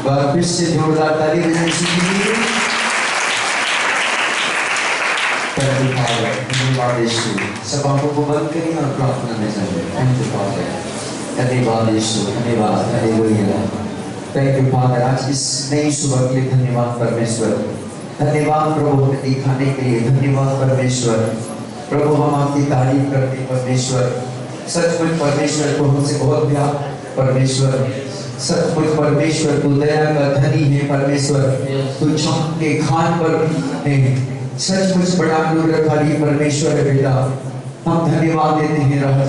बार फिर से जोरदार ताली बजानी चाहिए। धन्यवाद यीशु। सब आंखों को बंद करिए और प्रार्थना में जाइए। थैंक यू फादर, धन्यवाद यीशु, धन्यवाद, हालेलुया। थैंक यू फादर, आज इस नई सुबह के लिए धन्यवाद परमेश्वर। धन्यवाद प्रभु हमें दिखाने के लिए, धन्यवाद परमेश्वर। प्रभु हम आपकी तारीफ करते हैं परमेश्वर। सचमुच परमेश्वर को हमसे बहुत प्यार परमेश्वर। सचमुच परमेश्वर तू दया का धनी है परमेश्वर। तू चाँद के खान पर है। सचमुच बड़ा अनुग्रहकारी परमेश्वर है बेटा। हम धन्यवाद देते हैं राजा,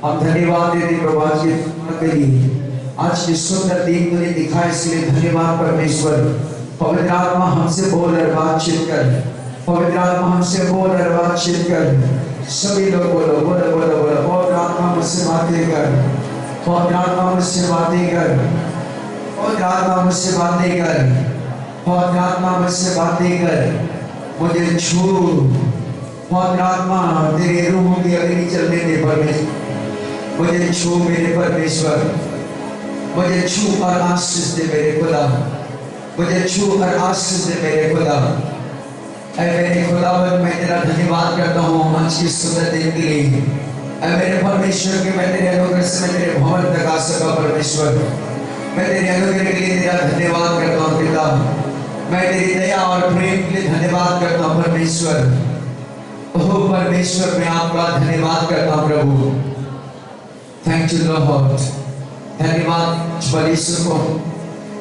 हम धन्यवाद देते प्रभु आज के लिए, आज के सुंदर दिन तुमने दिखाया इसलिए धन्यवाद परमेश्वर। पवित्र आत्मा हमसे बोल और बातचीत कर, पवित्र आत्मा हमसे बोल और बातचीत कर। सभी लोग बोलो बोलो बोलो बोलो। पवित्र आत्मा मुझसे बातें कर, पवित्र आत्मा मुझसे बातें कर, पवित्र आत्मा मुझसे बातें कर, पवित्र आत्मा मुझसे बातें कर। मुझे छू पवित्र आत्मा, तेरे रूह की अग्नि चलने दे परमेश्वर। मुझे छू मेरे परमेश्वर, मुझे छू और आशीष दे मेरे खुदा, मुझे छू और आशीष दे मेरे खुदा। ऐ मेरे खुदावन, मैं तेरा धन्यवाद करता हूँ आज की सुंदर दिन के लिए। ऐ मेरे परमेश्वर के मैं तेरे अनुग्रह से मैं तेरे भवन तक आ सका परमेश्वर। मैं तेरे अनुग्रह के लिए तेरा धन्यवाद करता हूँ पिता। मैं तेरी दया और प्रेम के लिए धन्यवाद करता हूँ परमेश्वर। ओह परमेश्वर, मैं आपका धन्यवाद करता हूँ प्रभु। Thank you Lord. धन्यवाद परमेश्वर को,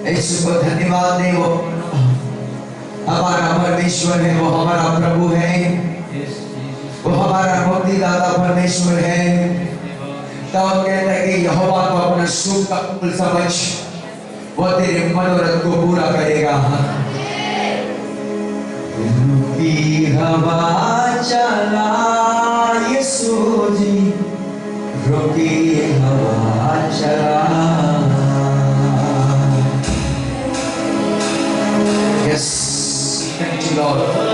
यीशु को धन्यवाद दे। वो हमारा परमेश्वर है, वो हमारा प्रभु है, वो हमारा मुक्तिदाता परमेश्वर है। तो कहता है कि यहोवा को अपना सुख का फूल समझ, वो तेरे मनोरथ को पूरा करेगा। रुकी हवा चला यीशु जी, रुकी हवा चला। Yes, thank you Lord.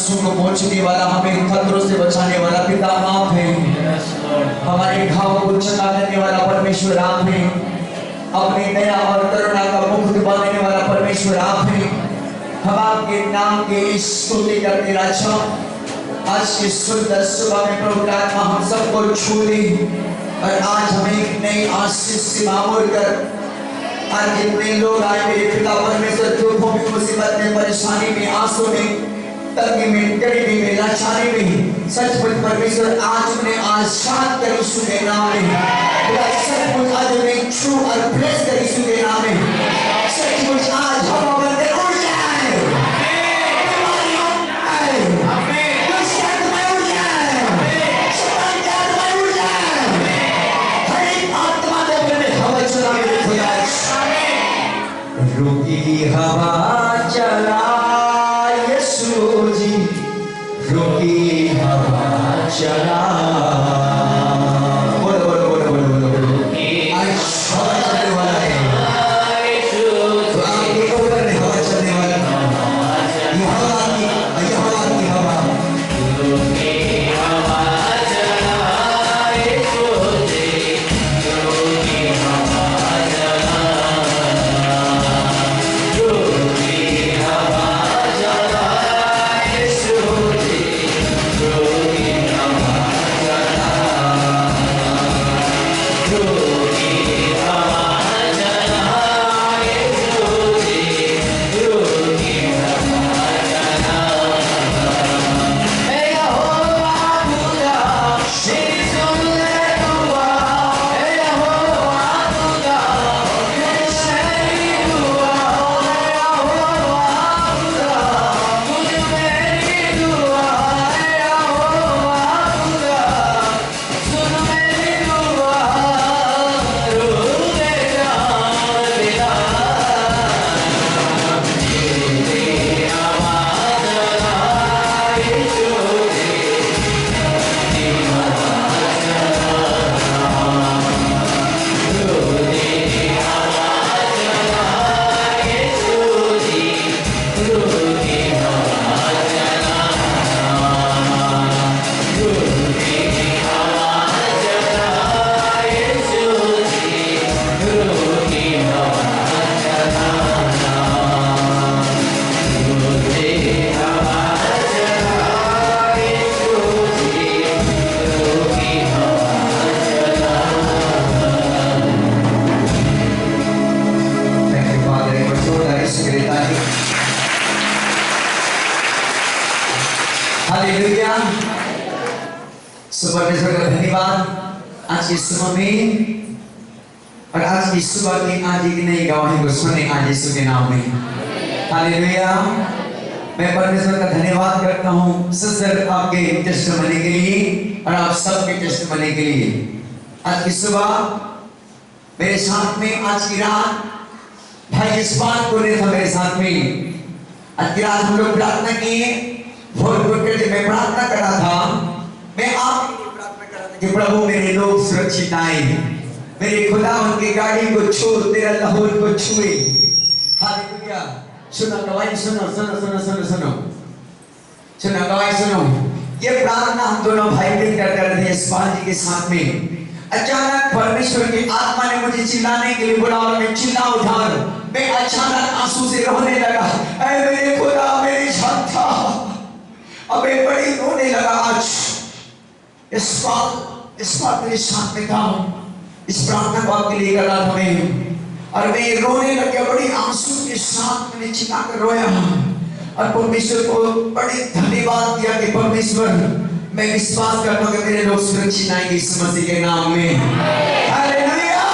आंसू को पोंछने वाला, हमें खतरों से बचाने वाला पिता आप हैं। हमारे घाव को चंगा करने वाला परमेश्वर आप हैं। अपनी दया और करुणा का मुख दिखाने वाला परमेश्वर आप हैं। हम आपके नाम की स्तुति करते राजा। आज की सुंदर सुबह में प्रभु आत्मा हम सबको छू ले और आज हमें एक नई आशीष से मामूल कर। आज जितने लोग आए मेरे पिता परमेश्वर दुखों में, मुसीबत में, परेशानी में, आंसू में, तंगी में, गरीबी में, लाचारी में, सचमुच परमेश्वर आज उन्हें आजाद कर यीशु के नाम में। सचमुच आज उन्हें छू और ब्लेस कर यीशु के नाम में। सचमुच आज हम बंदे उड़ जाए, बीमारियों आए, दुष्ट में उड़ जाए, शैतान में उड़ जाए, हर एक आत्मा के ऊपर में हवा चला मेरे खुदा। रुकी हवा चला यीशु जी, रुकी हवा चला। बोलो बोलो बोलो बोलो बोलो। आज हवा चलने वाला है। तो आपके ऊपर में हवा चलने वाला है। ये हवा की हवा। रुकी हवा चला यीशु जी, रुकी हवा चला। हालेलुया। परमेश्वर का धन्यवाद आज की सुबह में, और आज की सुबह की आज एक नई गवाही को सुने आज यीशु के नाम में। हालेलुया। मैं परमेश्वर का धन्यवाद करता हूँ सिस्टर आपके टेस्टिमनी के लिए और आप सबके टेस्टिमनी के लिए। आज की सुबह मेरे साथ में, आज की रात भाई इस्पात को था मेरे साथ में। आज की रात हम लोग प्रार्थना किए, मैं प्रार्थना कर रहा था, मैं आपके लिए प्रार्थना कर रहा था कि प्रभु मेरे लोग सुरक्षित आए, मेरे खुदा उनकी गाड़ी को छू, तेरा लहू उनको छुए। हालेलुया। सुनो गवाही, सुनो सुनो सुनो सुनो सुनो सुनो गवाही सुनो। ये प्रार्थना हम दोनों भाई मिल कर रहे थे इस्पात जी के साथ में। अचानक परमेश्वर की आत्मा ने मुझे चिल्लाने के लिए बुलाया और मैं चिल्ला उठा। मैं अचानक आंसू से रोने लगा। ऐ मेरे खुदा, मेरी क्षमता, अब मैं बड़ी रोने लगा। आज इस बात मेरे साथ में था, इस प्रार्थना को आपके लिए कर रहा था मैं, और मैं रोने लग गया। बड़ी आंसू के साथ मैंने चिल्लाकर रोया और परमेश्वर को बड़े धन्यवाद दिया कि परमेश्वर, मैं विश्वास करता हूँ कि मेरे लोग सुरक्षित आएंगे यीशु मसीह के नाम में। हालेलुया।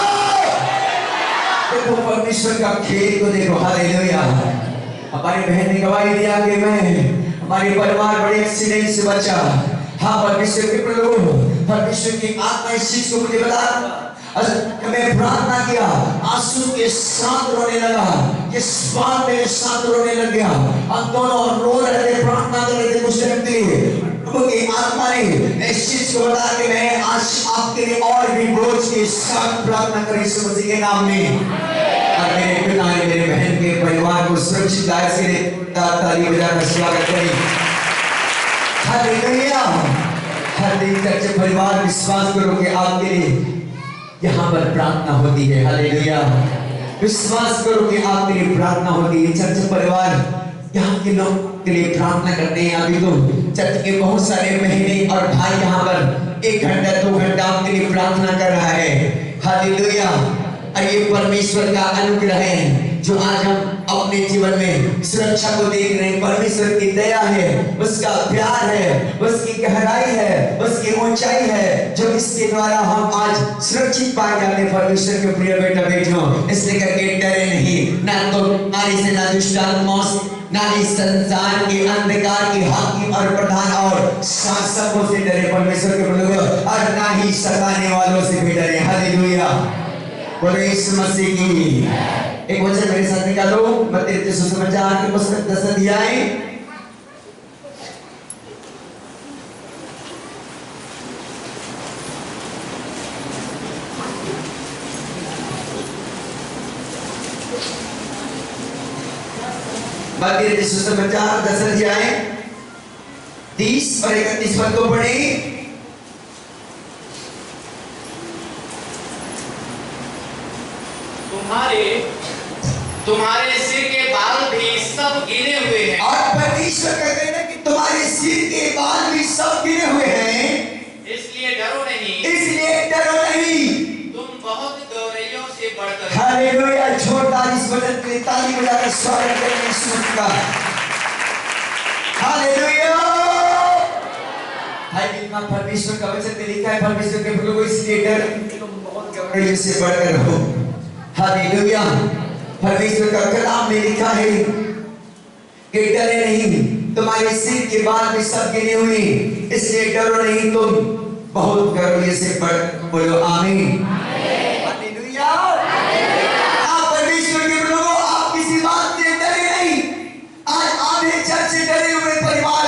देखो परमेश्वर का खेल को देखो। हालेलुया। हमारी बहन ने गवाही दिया कि हमारे परिवार बड़े एक्सीडेंट से बचा। हाँ, परमेश्वर के प्रभु, परमेश्वर की आत्मा इस चीज को मुझे बता। मैं प्रार्थना किया, आंसू के साथ रोने लगा, इस बात मेरे साथ रोने लग गया। हम दोनों रो रहे थे, प्रार्थना कर रहे थे कुछ टाइम के लिए। प्रभु की आत्मा ने इस चीज को बता कि मैं आज आपके लिए और भी बोझ के साथ प्रार्थना करी यीशु मसीह के नाम में। और मेरे पिता ने मेरे बहन के परिवार को सुरक्षित लाए से ताली बजाकर स्वागत करी। हालेलुया। हर दिन चर्च परिवार विश्वास करो कि आपके लिए यहाँ पर प्रार्थना होती है। हालेलुया। विश्वास करो कि आपके लिए प्रार्थना होती है। चर्च परिवार यहाँ के लोग के लिए प्रार्थना करते हैं। अभी तो चर्च के बहुत सारे बहनें और भाई यहाँ पर 1 घंटा 2 घंटा आपके लिए प्रार्थना कर रहा है। हालेलुया। और ये परमेश्वर का अनुग्रह है जो आज हम अपने जीवन में सुरक्षा को देख रहे हैं। परमेश्वर की दया है, उसका प्यार है, उसकी गहराई है, उसकी ऊंचाई है, जो इसके द्वारा हम आज सुरक्षित पाए जाते हैं। परमेश्वर के प्रिय बेटा बेटियों, इसलिए करके डरे नहीं, ना तो नारी से, ना दुष्ट आत्माओं से, ना इस संसार के अंधकार के हाकिम और प्रधान और शासकों से डरे परमेश्वर के प्रभु, और ना ही सताने वालों से भी डरे। हालेलुया। बोलो यीशु मसीह की। एक वचन मेरे साथ निकालो, मत्ती सुसमाचार की पुस्तक 10 अध्याय मत्ती सुसमाचार 10 अध्याय 30 और 31 पद को पढ़े। तुम्हारे सिर के बाल भी सब गिने हुए हैं। और परमेश्वर का कहना है कि तुम्हारे सिर के बाल भी सब गिने हुए हैं, इसलिए डरो नहीं, इसलिए डरो नहीं, तुम बहुत गौरैयों से बढ़कर। हालेलुया। जोरदार इस वचन के लिए ताली बजाकर स्वागत करें यीशु का। हालेलुया। हाय कितना परमेश्वर का वचन में लिखा है, परमेश्वर के प्रभु को इसलिए डर तुम बहुत गौरैयों से बढ़कर हो। हालेलुया। परमेश्वर का कलाम में लिखा है कि डरे नहीं, तुम्हारे सिर के बाल भी सब गिने हुए, इसलिए डरो नहीं, तुम बहुत गौरव से बढ़। बोलो आमीन। हालेलुया। आप परमेश्वर के लोगों, आप किसी बात से डरे नहीं। आज आधे चर्च से डरे हुए परिवार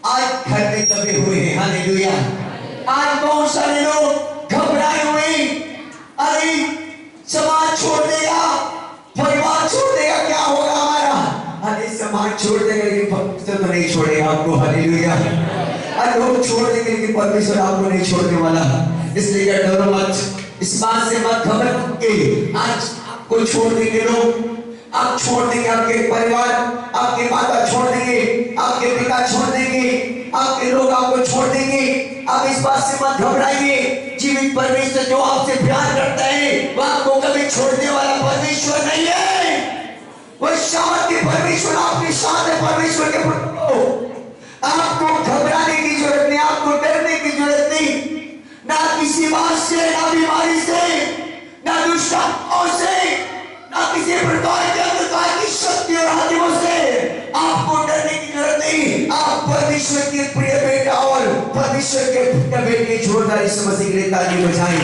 आज घर में दबे हुए हैं। हालेलुया। आज बहुत सारे लोग घबराए हुए, अरे समाज छोड़ देगा, परिवार छोड़ देगा, क्या होगा हमारा। अरे समाज छोड़ देगा लेकिन परमेश्वर तो नहीं छोड़ेगा आपको। हालेलुया। अरे लोग छोड़ देंगे लेकिन परमेश्वर आपको नहीं छोड़ने वाला। इसलिए डरो मत, इस बात से मत घबराओ कि आज आपको छोड़ देंगे लोग, आप छोड़ देंगे, आपके परिवार, आपके माता छोड़ देंगे, आपके पिता छोड़ देंगे, आपके लोग आपको छोड़ देंगे। आप इस बात से मत घबराइए। जीवित परमेश्वर जो आपसे प्यार करता है वह आपको कभी छोड़ने वाला परमेश्वर नहीं है। वह शांति परमेश्वर आपके साथ है। परमेश्वर के आपको घबराने की जरूरत नहीं, आपको डरने की जरूरत नहीं, ना किसी बात से, ना बीमारी से, ना दुष्ट आत्माओं से, ना किसी प्रकार के अंधकार की शक्ति और हाकिमों से आपको डरने की जरूरत नहीं। आप परमेश्वर के प्रिय बेटा और परमेश्वर के प्रिय बेटे जोरदार यीशु मसीह के लिए ताली बजाएं।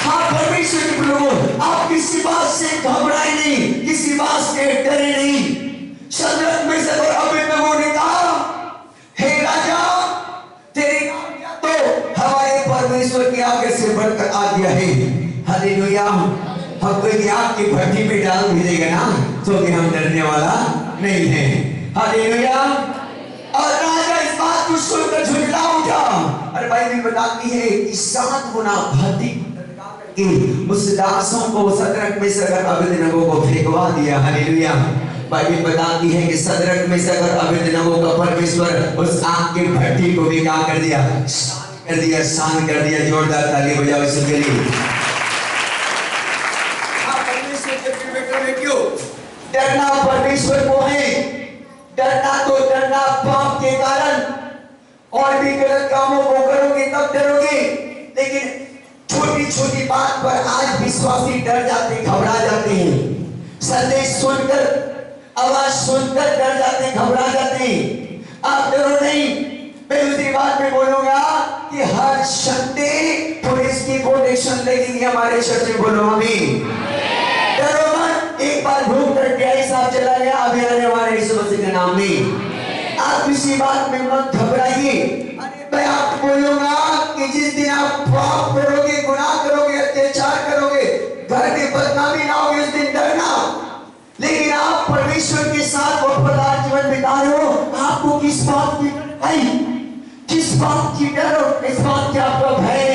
हाँ, परमेश्वर के लोगों, आप किसी बात से घबराए नहीं, किसी बात से डरे नहीं। शद्रक मेशक और अबेदनगो ने कहा, हे राजा, तेरे नाम तो हमारे परमेश्वर के आगे से बढ़कर आ गया है। हालेलुया। हम कोई आग की भट्टी में डाल भी देगा ना तो भी हम डरने वाला नहीं है। हालेलुया। और राजा इस बात को सुनकर झुंझला उठा। और बाइबल बताती है कि 7 गुना भट्टी कि उस दासों को सदरक मेशक और अबेदनगो को फेंकवा दिया। हालेलुया। बाइबल बताती है कि सदरक मेशक और अबेदनगो का परमेश्वर उस आग की भट्टी को भी क्या कर दिया, शांत कर दिया। जोरदार ताली बजाओ इसके लिए। डरना परमेश्वर को है, डरना तो डरना पाप के कारण, और भी गलत कामों को करोगे तब डरोगे, लेकिन छोटी छोटी बात पर आज विश्वासी डर जाते, घबरा जाते हैं। संदेश सुनकर, आवाज सुनकर डर जाते, घबरा जाते हैं। आप डरो नहीं। मैं उसी बात में बोलूंगा कि हर संडे पुलिस की प्रोटेक्शन लगेगी हमारे चर्च में। बोलो आमीन। डरो मत। एक बार भूख कर गया, साहब चला गया, अभी आने वाले यीशु मसीह के नाम में। आप किसी बात में मत घबराइए। अरे मैं आपको बोलूंगा कि जिस दिन आप पाप करोगे, गुनाह करोगे, अत्याचार करोगे, घर में बदनामी लाओगे, उस दिन डरना। लेकिन आप परमेश्वर परमेश्वर के साथ वफादार जीवन बिता रहे हो, आपको किस बात की किस बात की डर और किस बात की आपका भय?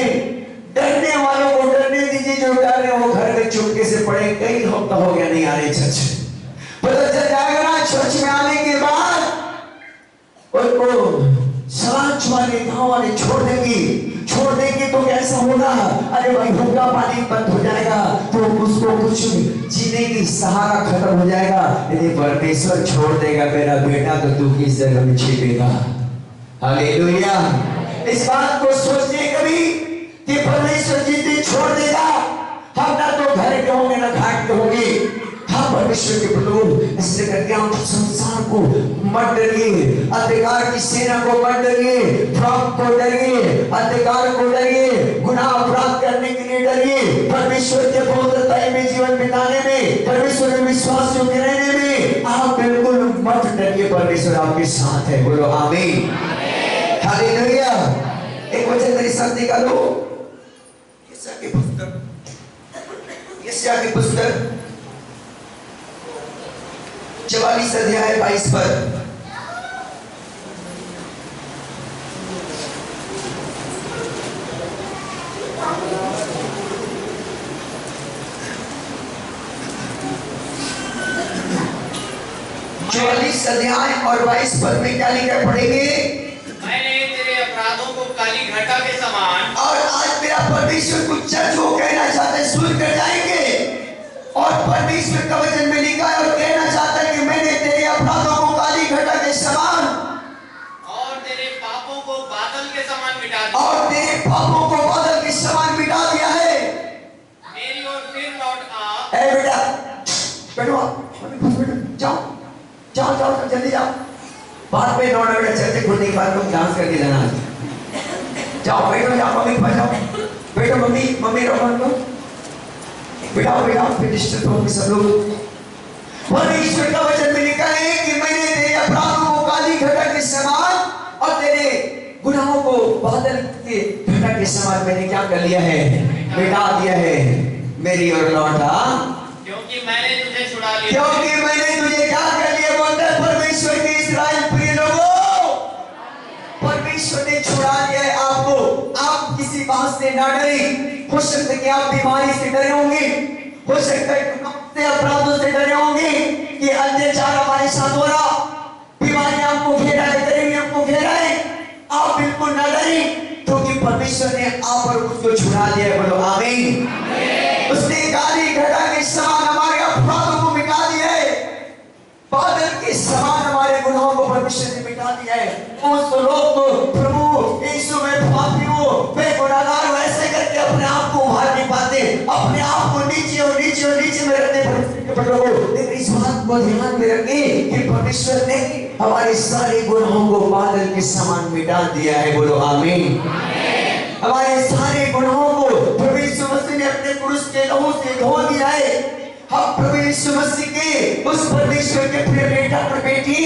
डरने वालों को डरने दीजिए, जो डर रहे हो घर में चुपके से पड़े। कई हफ्ता हो गया नहीं आ रहे चर्च, पता चल जाएगा ना चर्च में आने के बाद उनको समाज वाले गांव वाले छोड़ देंगे तो कैसा होगा? अरे भाई हुक्का पानी बंद हो जाएगा, तो उसको कुछ जीने की सहारा खत्म हो जाएगा। यदि परमेश्वर छोड़ देगा मेरा बेटा, तो तू किस जगह में छिपेगा? हालेलुया। इस बात को सोचने कभी कि परमेश्वर जिस दिन छोड़ देगा, हम ना तो घर के होंगे ना घाट के होंगे। हाँ परमेश्वर के प्रभु, इसलिए करके हम संसार को मत डरिए, अंधकार की सेना को मत डरिए, पाप को डरिए, अंधकार को डरिए, गुनाह अपराध करने के लिए डरिए। परमेश्वर के पवित्रता में जीवन बिताने में, परमेश्वर में विश्वास योग्य रहने में आप बिल्कुल मत डरिए। परमेश्वर आपके साथ है। बोलो आमीन, हालेलुया। एक वचन मेरे साथ निकालो, यशायाह की पुस्तक 44 अध्याय 22 पद। अध्याय और 22 पद में क्या लिखा पढ़ेंगे? मैंने तेरे अपराधों को काली घटा के समान। और आज मेरा परमेश्वर कुछ चर्च को कहना चाहते हैं, सुन कर जाएंगे। और परमेश्वर का वचन में लिखा है और कहना चाहता है कि मैंने तेरे अपराधों को काली घटा के समान और तेरे पापों को बादल के समान मिटा दिया। और तेरे पापों को बादल के समान मिटा दिया है। मेरी ओर फिर लौट आ। ए बेटा, बैठो, जाओ जाओ जाओ, जल्दी जाओ। बाद में 9 बजे चर्च खुलने के बाद तुम डांस करके जाना। जाओ बैठो, जाओ मम्मी के पास जाओ। बैठो मम्मी रोहन को बिठाओ, फिर डिस्टर्ब होंगे सब लोग। परमेश्वर का वचन में लिखा है कि मैंने तेरे अपराधों को काली घटा के समान और तेरे गुनाहों को बादल के घटा के समान मैंने क्या कर लिया है? मिटा दिया है। मेरी ओर लौटा, क्योंकि मैंने तुझे छुड़ा लिया। क्योंकि मैंने तुझे क्या कर लिया? बोलता है परमेश्वर के इस्राएल प्रिय लोगों, परमेश्वर ने छुड़ा लिया है आपको। आप किसी बात से ना डरें। हो सकता है कि आप बीमारी से डरे होंगे, हो सकता है अपराधों से डरे होंगे कि अत्याचार हमारे साथ हो रहा, बीमारी आपको घेरा है, गरीबी आपको घेरा है। आप बिल्कुल ना डरें, क्योंकि परमेश्वर ने आप और उसको छुड़ा लिया है। बोलो आमीन। उसने काली घटा के समान हमारे अपराधों को मिटा दिया है, बादल के समान हमारे गुनाहों को परमेश्वर ने मिटा दिया है। उस लोग को प्रभु यीशु में पापी हो, मैं गुनाहगार हूं ऐसे करके अपने आप को उभार नहीं पाते, अपने आप को नीचे और नीचे और नीचे में रखते प्रभु। लेकिन इस बात को ध्यान में रखें कि परमेश्वर ने हमारे सारे गुनाहों को बादल के समान मिटा दिया है। बोलो आमीन। हमारे सारे गुनाहों को प्रभु यीशु मसीह ने अपने क्रूस के लहू से धो दिया है। हम प्रभु यीशु मसीह के उस परमेश्वर के प्रिय बेटा और बेटी,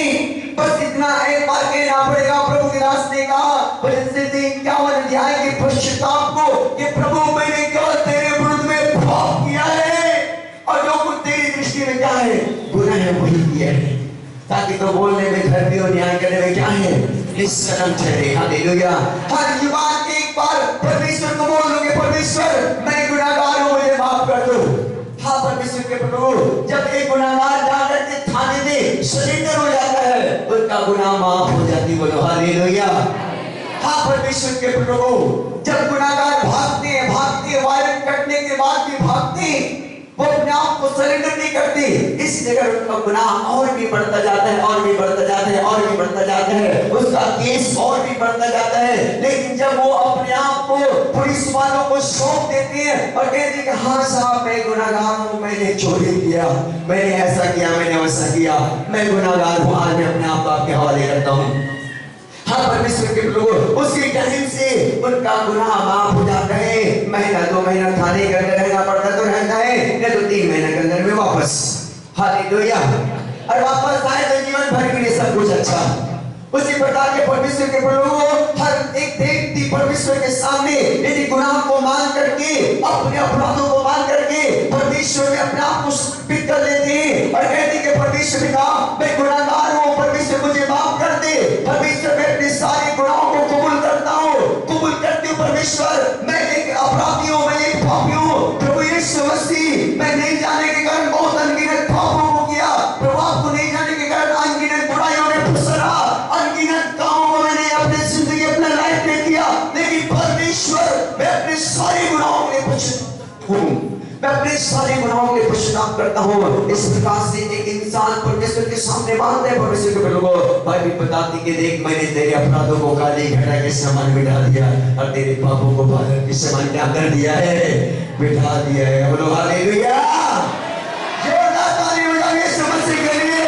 बस इतना एक बार कहना पड़ेगा। प्रभु के दास ने कहा भजन 51 अध्याय के पश्चाताप को कि प्रभु मैंने केवल तेरे विरुद्ध में पाप किया है और जो कुछ तेरी दृष्टि में क्या है गुनाह है वही किया है, ताकि तो बोलने में धर्मी और न्याय करने में क्या है निष्कलंक ठहरे। हालेलुया। हर युवान एक बार परमेश्वर को बोल दोगे परमेश्वर मैं गुनाहगार हूं, मुझे माफ कर दो। हाँ परमेश्वर के प्रभु, जब एक गुनाहगार जाकर के थाने में सरेंडर हो जाता है, उनका गुनाह माफ हो जाती। बोलो हालेलुया। हाँ परमेश्वर के प्रभु, जब गुनाहगार भागते वायरस कटने के बाद भी भागते, वो अपने आप को सरेंडर नहीं करते, इस जगह उनका गुनाह और भी बढ़ता जाता है और भी बढ़ता जाता है और भी बढ़ता जाता है, उसका केस और भी बढ़ता जाता है। लेकिन जब वो अपने आप को पुलिस वालों को सौंप देते हैं और कहते हैं कि हाँ साहब मैं गुनाहगार हूँ, मैंने चोरी किया, मैंने ऐसा किया, मैंने वैसा किया, मैं गुनाहगार हूँ, आज मैं अपने आप को आपके हवाले करता हूँ। हाँ परमेश्वर के प्रभु, उसी टाइम से उनका गुनाह माफ हो जाता है। महीना 2 महीना थाने के अंदर रहना पड़ता तो रहता है, नहीं तो 3 महीने के अंदर में वापस। हालेलुया। और वापस आए तो जीवन भर के लिए सब कुछ अच्छा। उसी प्रकार के परमेश्वर के लोगों हर एक व्यक्ति परमेश्वर के सामने यदि गुनाह को मान करके अपने अपराधों को मान करके परमेश्वर में अपने आप को समर्पित कर लेते हैं और कहते हैं कि परमेश्वर ने कहा मैं गुनाहगार हूँ, परमेश्वर मुझे माफ कर दे, परमेश्वर मैं अपने सारे गुनाहों को कबूल करता हूँ, कबूल करती हूँ परमेश्वर मैं एक अपराधी हूँ, मैं एक पापी हूँ। प्रभु यीशु मसीह मैं नहीं जाने के कारण बहुत अनगिनत पापों को किया, प्रभु आपको नहीं जाने के कारण अनगिनत बुराइयों में फंस रहा, अनगिनत कामों को मैंने अपने जिंदगी अपने लाइफ में किया, लेकिन परमेश्वर मैं अपने सारे गुनाहों के लिए पश्चाताप हूँ, मैं अपने सारे गुनाहों के लिए पश्चाताप करता हूँ। इस प्रकार से एक इंसान परमेश्वर के सामने मानता है, परमेश्वर के लोगों बाइबल बताती कि देख मैंने तेरे अपराधों को काली घटा के समान मिटा दिया और तेरे पापों को बादल के समान क्या कर दिया है, मिटा दिया है। बोलो हालेलुया, जोरदार ताली बजाइए यीशु मसीह के लिए।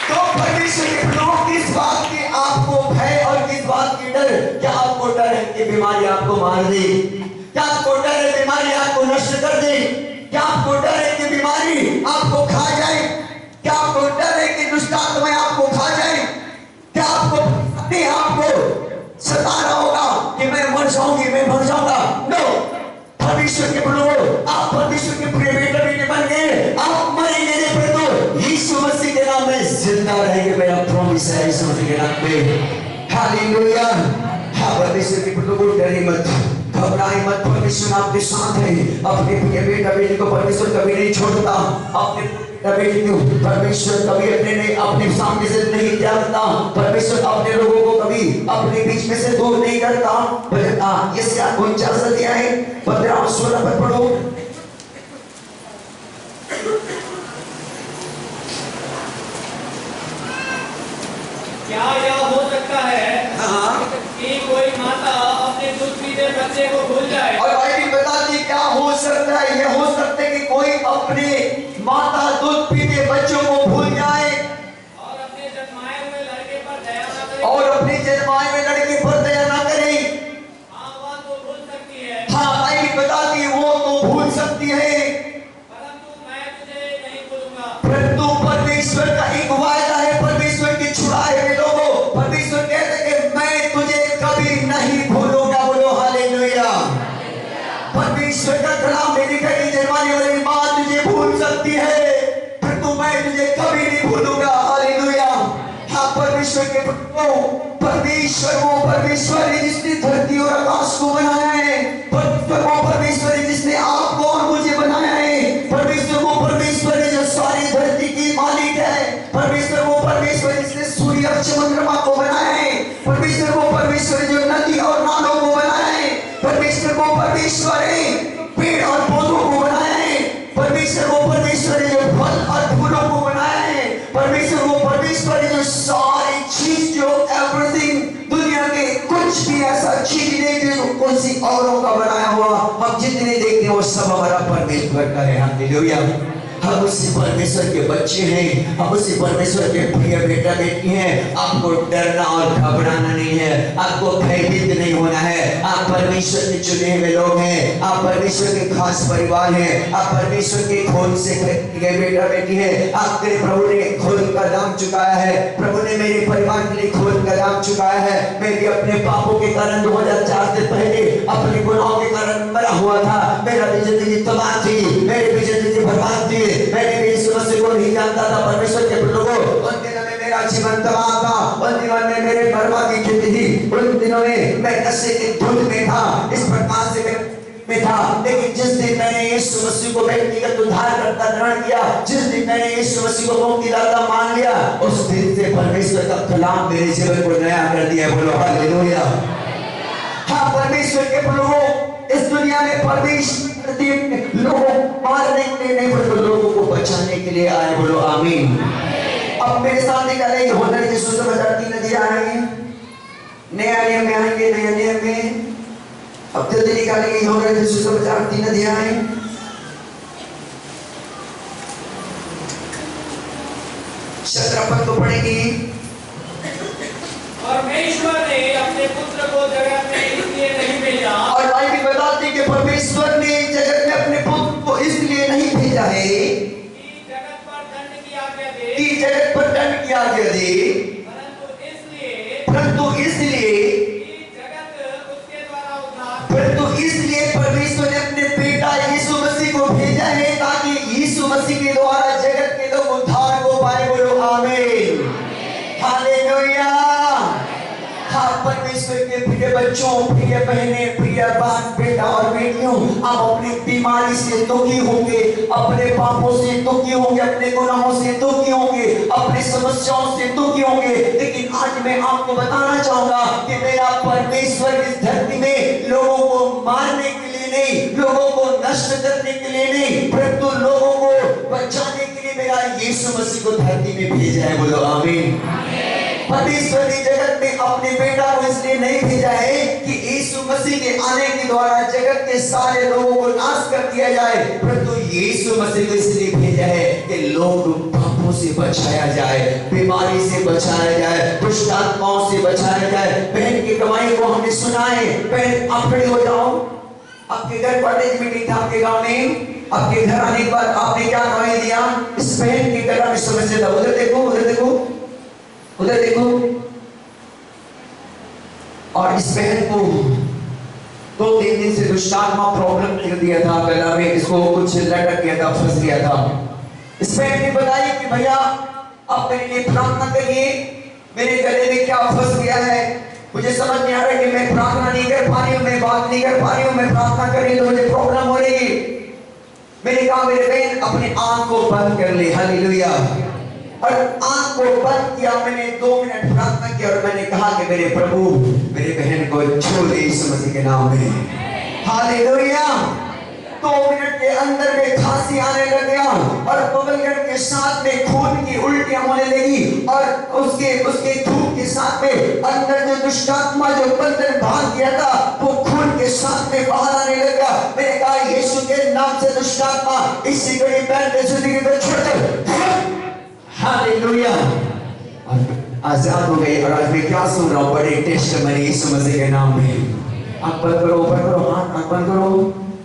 तो परमेश्वर के लोग किस बात की आपको भय और किस बात की डर? क्या आपको डर है कि बीमारी आपको मार दे? क्या आपको डर है बीमारी आपको नष्ट कर दे? क्या आपको डर है कि बीमारी आपको खा जाए? क्या आपको डर है कि दुष्ट आत्माएं आपको खा जाए? क्या आपको अपने आप को सता रहा होगा कि मैं मर जाऊंगी, मैं मर जाऊंगा? नो, परमेश्वर के लोगों आप परमेश्वर के प्रिय बेटे बेटे बन गए, आप मरेंगे नहीं परंतु यीशु मसीह के नाम में जिंदा रहेंगे। मेरा प्रॉमिस है यीशु मसीह के नाम पे। हालेलुया। हाँ, परमेश्वर के लोगों डरे मत, घबराए मत, परमेश्वर आपके साथ है। अपने प्रिय बेटा बेटी को परमेश्वर कभी नहीं छोड़ता, अपने बेटी को परमेश्वर कभी अपने सामने से नहीं त्यागता, परमेश्वर अपने लोगों को कभी अपने बीच में से दूर नहीं करता। यशायाह 49 अध्याय 15 और 16 पर पढ़ो। क्या यह हो सकता है कि कोई माता अपने दूध पीते बच्चे को भूल जाए? और बाइबल बताती क्या हो सकता है? यह हो सकता है कि कोई अपने माता दूध पीते बच्चों को भूल जाए और अपने जन्माए हुए लड़के पर दया न करे। और अपने जन्माए हुए लड़के पर दया न करे। हाँ, वह तो भूल सकती है। हाँ, बाइबल बताती है वो तो भूल सकती है, परंतु मैं तुझे नहीं भूलूंगा। परंतु परमेश्वर का एक वायदा है, परमेश्वर के छुड़ाए हुए लोगों, परमेश्वर कहते हैं कि मैं तुझे कभी नहीं भूलूंगा। बोलो हालेलुया। परमेश्वर का कलाम में लिखा है जन्माने वाली माँ तुझे भूल सकती है, परंतु मैं तुझे कभी नहीं भूलूंगा। हालेलुया। हाँ, परमेश्वर के परमेश्वर है जिसने धरती और आकाश को बनाया है, परमेश्वर है जिसने आपको और मुझे बनाया है, परमेश्वर है जो सारी धरती की मालिक है, परमेश्वर जिसने सूर्य और चंद्रमा को बनाया है, परमेश्वर जो नदी और नालों को बनाया है, परमेश्वर है पेड़ और पौधों को बनाया है, परमेश्वर है जो फल और फूलों को बनाया है, परमेश्वर है जो सारी चीज जो एवरीथिंग दुनिया के कुछ भी ऐसा चीज नहीं जो किसी औरों का बनाया हुआ हम जितने देखते हैं वो सब हमारा परमेश्वर का है। हालेलुया। हम उसी परमेश्वर के बच्चे हैं, हम उसी परमेश्वर के प्रिय बेटा बेटी हैं। आपको डरना और घबराना नहीं है, आपको भयभीत नहीं होना है। आप परमेश्वर के चुने हुए लोग हैं, आप परमेश्वर के खास परिवार हैं, आप परमेश्वर के खून से गए बेटा बेटी हैं। आपके प्रभु ने खून का दाम चुकाया है, प्रभु ने मेरे परिवार के लिए खून का दाम चुकाया है। मैं भी अपने पापों के कारण 2004 से पहले अपने गुनाहों के कारण मरा हुआ था, मेरा भी जिंदगी तबाह थी, मेरी भी जिंदगी बर्बाद थी, मैंने भी यीशु मसीह को नहीं जानता था। परमेश्वर के लोगों उन दिनों में मेरा जीवन तबाह था, उन दिनों में मेरे बर्बादी की थी, उन दिनों में मैं नशे के धुन में था, इस प्रकार से में था। लेकिन जिस दिन मैंने यीशु मसीह को व्यक्तिगत उद्धारकर्ता ग्रहण किया, जिस दिन मैंने यीशु मसीह को मुक्तिदाता मान लिया, उस दिन से परमेश्वर का कलाम मेरे जीवन को नया कर दिया। बोलो हालेलुया। हाँ, परमेश्वर के लोगों इस दुनिया में परमेश्वर लोगों मारने के लिए नहीं बल्कि लोगों को बचाने के लिए आए। बोलो आमीन। अब मेरे साथ निकाले होना है सुसमाचार 3 अध्याय आएंगे, नया नियम में आएंगे, नया नियम में अब जल्दी निकालेंगे होना है सुसमाचार 3 अध्याय। शत्रपद को पढ़ेंगे। परमेश्वर ने अपने पुत्र को जगत में इसलिए नहीं भेजा, और बाइबल बताती कि परमेश्वर ने जगत में अपने पुत्र को इसलिए नहीं भेजा है कि जगत पर दंड की आज्ञा दे, कि जगत पर दंड की आज्ञा दे, परंतु परंतु इसलिए जगत उसके द्वारा उद्धार परंतु इसलिए परमेश्वर ने अपने बेटा यीशु मसीह को भेजा है ताकि यीशु मसीह के द्वारा जगत के लोग उद्धार को पाए। बोलो आमीन, हालेलुया। हाँ, परमेश्वर के प्रिय बच्चों, प्रिय बहने, प्रिय बाप, बेटा और बेटियों, आप अपनी बीमारी से दुखी होंगे, अपने पापों से दुखी होंगे, अपने गुनाहों से दुखी होंगे, अपनी समस्याओं से दुखी होंगे, लेकिन आज मैं आपको बताना चाहूंगा कि मेरा परमेश्वर इस धरती में लोगों को मारने के लिए नहीं, लोगों को नष्ट करने के लिए नहीं, परंतु लोगों को बचाने के लिए मेरा यीशु मसीह को धरती में भेजा है। बोलो आमीन। परमेश्वर ने जगत में अपने बेटा को इसलिए नहीं भेजा है कि यीशु मसीह के आने के द्वारा जगत के सारे लोगों को नाश कर दिया जाए, परंतु यीशु मसीह को इसलिए भेजा है कि लोग पापों से बचाया जाए, बीमारी से बचाया जाए, दुष्ट आत्माओं से बचाया जाए। बहन की कमाई को हमने सुना है। बहन आप खड़े हो जाओ। आपके घर कॉलेज मीटिंग था आपके गांव में, आपके घर आने के बाद आपने क्या गवाही दिया? इस बहन की गला में समस्या था। उधर देखो, उधर देखो, उधर देखो। और इस बहन को 2-3 दिन से दुष्टात्मा प्रॉब्लम कर दिया था, गला में इसको कुछ लटक गया था, फंस गया था। इस बहन ने बताया कि भैया आप मेरे लिए प्रार्थना करिए, मेरे गले में क्या फंस गया है, मुझे समझ नहीं आ रहा कि मैं प्रार्थना नहीं कर पा रही हूँ, मैं बात नहीं कर पा रही हूँ, मैं प्रार्थना कर रही हूँ तो मुझे प्रॉब्लम हो रही है। मैंने कहा मेरे बहन अपने आंख को बंद कर ले। हालेलुया। और आंख को बंद किया, मैंने 2 मिनट प्रार्थना की और मैंने कहा कि मेरे प्रभु मेरी बहन को छू दे यीशु मसीह के नाम में। हालेलुया। 2 मिनट के अंदर में खांसी आने लग गया और बबलगम के साथ में खून की उल्टियां होने लगी और उसके धूप के साथ में अंदर जो दुष्टात्मा जो बंधन बांध दिया था वो खून के साथ में बाहर आने लगा। मैंने कहा यीशु के नाम से दुष्टात्मा इसी घड़ी बैंडेज को छोड़ दो। हालेलुया। आजाद हो गए। और आज मैं क्या सुन रहा हूँ? बड़े टेस्टमनी यीशु मसीह के नाम में। आंख बंद करो, ऊपर करो, आंख बंद करो,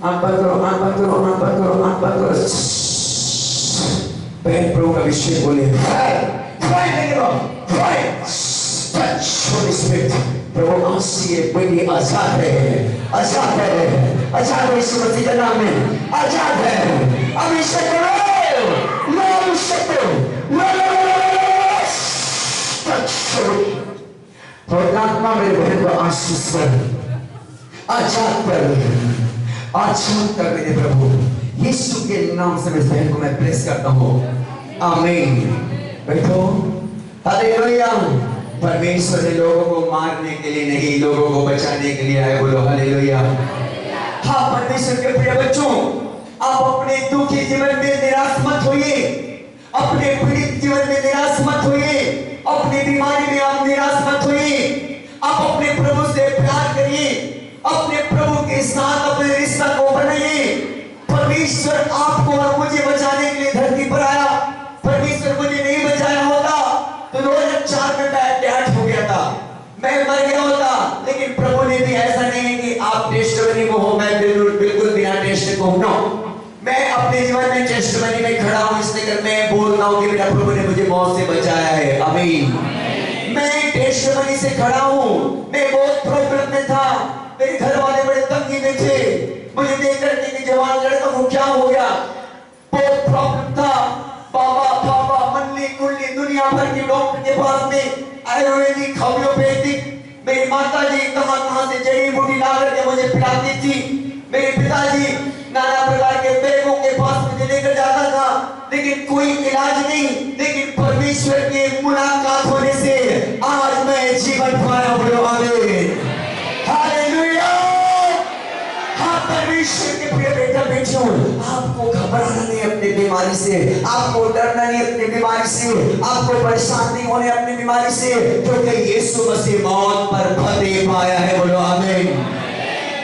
आंख बंद करो, आंख बंद करो, आंख बंद करो, आंख बंद करो। बहन प्रभु का अभिषेक बोले प्रभु आंसिए बड़ी आजाद है, आजाद है, आजाद है यीशु मसीह के नाम में, आजाद है। अभिषेक करो, लो अभिषेक करो, आत्मा मेरे बहन को आशीष कर, आजाद कर, आजाद कर मेरे प्रभु यीशु के नाम से। मेरे बहन को मैं प्रेस करता हूँ। आमीन। बैठो। हालेलुया। परमेश्वर ने लोगों को मारने के लिए नहीं, लोगों को बचाने के लिए आए। बोलो हालेलुया। हाँ, परमेश्वर के प्रिय बच्चों, आप अपने दुखी जीवन में निराश मत होइए, अपने पीड़ित जीवन में निराश मत होइए, अपनी बीमारी में आप निराश मत होइए। आप अपने प्रभु से प्यार करिए, अपने प्रभु के साथ अपने रिश्ता को बनाइए। परमेश्वर आपको और मुझे बचाने के लिए धरती पर आया। परमेश्वर मुझे नहीं बचाया होता तो 2004 में मैं डेड हो गया था, मैं मर गया होता। लेकिन प्रभु ने भी ऐसा नहीं है कि आप टेस्टमनी को हो, मैं बिल्कुल बिना टेस्ट को हूं। मैं अपने जीवन में टेस्टमनी में खड़ा हूं, इसलिए मैं बोलता हूं कि मेरा प्रभु ने मुझे मौत से बचाया है। आमीन। मैं टेस्टमनी से खड़ा हूं। मैं बहुत प्रॉब्लम में था, मेरे घर वाले बड़े तंगी में थे, मुझे देख करके कि जवान लड़का को क्या हो गया, बहुत प्रॉब्लम था। बाबा बाबा मल्ली कुल्ली दुनिया भर के डॉक्टर के पास में, आयुर्वेदिक, होम्योपैथिक, मेरी माता जी कहां से जड़ी बूटी ला करके मुझे पिलाती थी। मेरे पिताजी नाना प्रकार के बैगों के पास मुझे लेकर जाता था, लेकिन कोई इलाज नहीं। लेकिन परमेश्वर की मुलाकात होने से आज मैं जीवन पाया। बोलो आमीन। हालेलुया। हाँ, परमेश्वर के प्रिय बेटा बेटियों, आपको घबराना नहीं अपनी बीमारी से, आपको डरना नहीं अपनी बीमारी से, आपको परेशान नहीं होने अपनी बीमारी से, क्योंकि यीशु मसीह मौत पर फतेह पाया है। बोलो आमीन।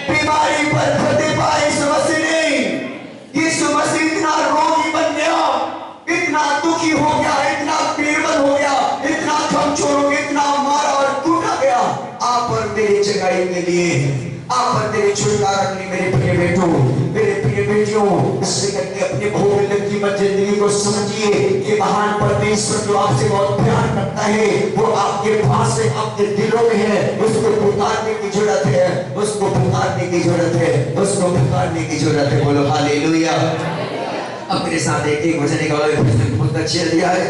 बीमारी पर फतेह पाया यीशु मसीह ने। यीशु मसीह इतना रोगी बन गया, इतना दुखी हो गया, इतना निर्बल हो गया, इतना कमजोर हो गया, इतना मारा और टूटा गया आप और मेरी जगाई के लिए, आप और मेरे छुटकारा के लिए। मेरे प्रिय बेटों, मेरे प्रिय बेटों, बेटियों, इसलिए करके अपने बहुमूल्य कीमत जिंदगी को समझिए कि महान परमेश्वर जो आपसे बहुत प्यार करता है, वो आपके पास है, आपके दिलों में है। उसको पुकारने की जरूरत है, उसको पुकारने की जरूरत है, उसको पुकारने की जरूरत है। बोलो हालेलुया। अपने साथ एक वचन निकालो, बहुत अच्छे दिया है।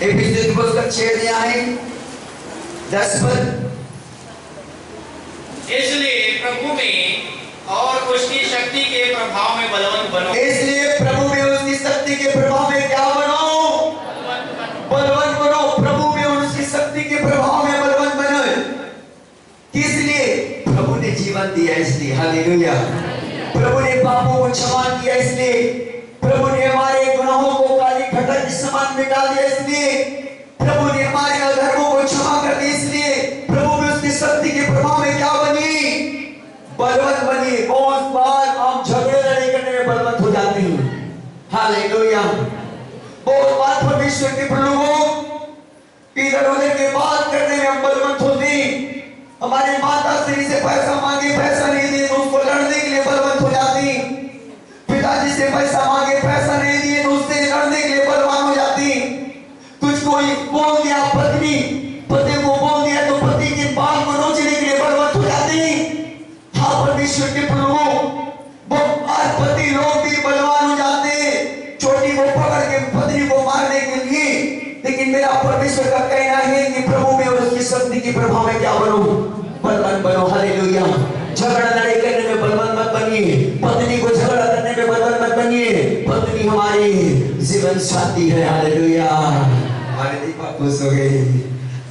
एक पुस्तक 6 दिया है 10 पर। इसलिए प्रभु में और उसकी शक्ति के प्रभाव में बलवंत बनो। इसलिए प्रभु में उसकी शक्ति के प्रभाव में क्या बनो? बलवंत बनो। प्रभु में उसकी शक्ति के प्रभाव में बलवंत बनो। किस लिए? प्रभु ने जीवन दिया इसलिए। हालेलुया। प्रभु ने पापों को क्षमा किया इसलिए। प्रभु ने हमारे गुनाहों को काली घटा के समान मिटा दिया इसलिए। प्रभु ने हमारे अधर्मों को क्षमा कर दिया इसलिए। प्रभु में उसकी शक्ति के प्रभाव में क्या बनी? बलवंत बनी। बहुत बार हम झगड़े लड़ाई करने में बलवंत हो जाते हैं। हालेलुया। बहुत बार परमेश्वर के लोगों इधर उधर के बात करने में हम बलवंत होते हैं। हमारी माता श्री से पैसा मांगे, पैसा नहीं दिए तो उसको लड़ने के लिए बलवंत हो जाती। पिताजी से पैसा मांगे, पैसा नहीं दिए तो उससे लड़ने के लिए बलवान हो जाती। तुझको बोल दिया पत्नी, पति को बोल दिया तो पति के बाल को नोचने के लिए बलवंत हो जाती। हाँ, परमेश्वर के प्रभु, पति लोग भी बलवान हो जाते चोटी को पकड़ के पत्नी को मारने के लिए। लेकिन मेरा परमेश्वर का कहना है कि प्रभु में और उसकी शक्ति के प्रभाव में क्या बनो? बलवान बनो। हालेलुया। झगड़ा लड़ाई करने में बलवान मत बनिए। पत्नी को झगड़ा करने में बलवान मत बनिए। पत्नी हमारी जीवन साथी है। हालेलुया। हमारे दीपक खुश हो गए।